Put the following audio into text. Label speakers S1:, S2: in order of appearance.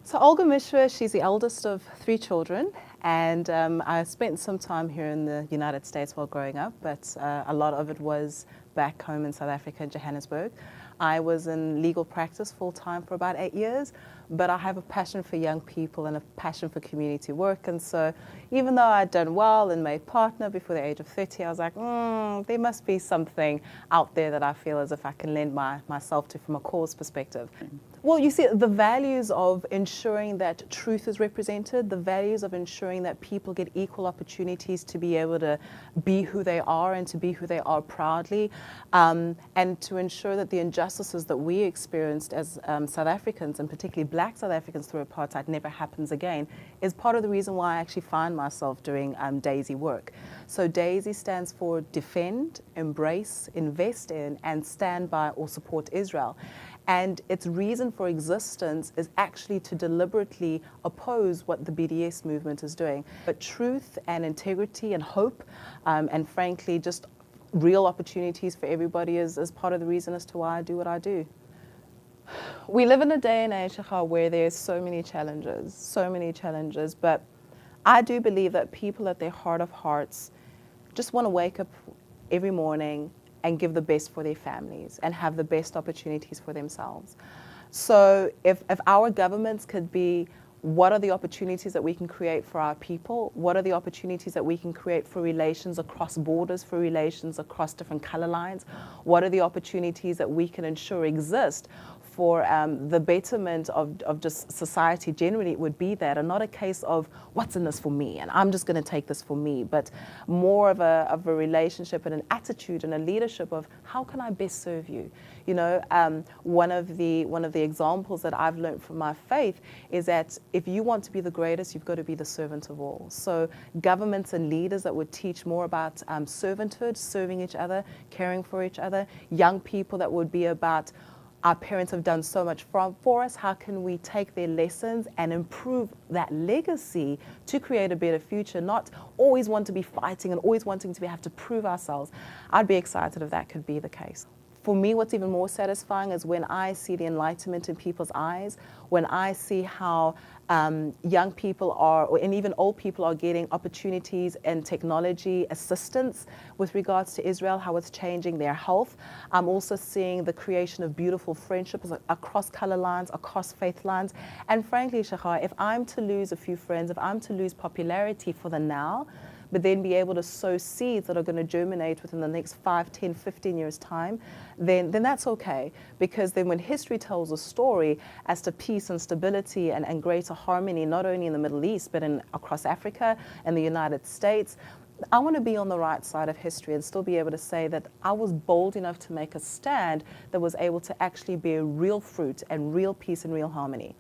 S1: So Olga Meshoe, she's the eldest of three children, and I spent some time here in the United States while growing up, but a lot of it was back home in South Africa, in Johannesburg. I was in legal practice full-time for about 8 years, but I have a passion for young people and a passion for community work, and so even though I'd done well and made partner before the age of 30, I was like, there must be something out there that I feel as if I can lend myself to from a cause perspective. Well, you see, the values of ensuring that truth is represented, the values of ensuring that people get equal opportunities to be able to be who they are and to be who they are proudly, and to ensure that the injustices that we experienced as South Africans, and particularly Black South Africans through apartheid, never happens again, is part of the reason why I actually find myself doing DAISY work. So DAISY stands for Defend, Embrace, Invest in, and Stand by or Support Israel. And its reason for existence is actually to deliberately oppose what the BDS movement is doing. But truth and integrity and hope, and frankly, just real opportunities for everybody is part of the reason as to why I do what I do. We live in a day and age where there's so many challenges, but I do believe that people at their heart of hearts just want to wake up every morning and give the best for their families and have the best opportunities for themselves. So if our governments could be, what are the opportunities that we can create for our people? What are the opportunities that we can create for relations across borders, for relations across different color lines? What are the opportunities that we can ensure exist for the betterment of just society generally? It would be that, and not a case of what's in this for me and I'm just going to take this for me, but more of a relationship and an attitude and a leadership of how can I best serve you? You know, one of the examples that I've learned from my faith is that if you want to be the greatest, you've got to be the servant of all. So governments and leaders that would teach more about servanthood, serving each other, caring for each other, young people that would be about our parents have done so much for us. How can we take their lessons and improve that legacy to create a better future? Not always want to be fighting and always wanting to have to prove ourselves. I'd be excited if that could be the case. For me, what's even more satisfying is when I see the enlightenment in people's eyes, when I see how young people are, and even old people are getting opportunities and technology assistance with regards to Israel, how it's changing their health. I'm also seeing the creation of beautiful friendships across color lines, across faith lines. And frankly, Shachar, if I'm to lose a few friends, if I'm to lose popularity for the now, but then be able to sow seeds that are going to germinate within the next 5, 10, 15 years' time, then that's okay. Because then when history tells a story as to peace and stability and greater harmony, not only in the Middle East, but across Africa and the United States, I want to be on the right side of history and still be able to say that I was bold enough to make a stand that was able to actually bear real fruit and real peace and real harmony.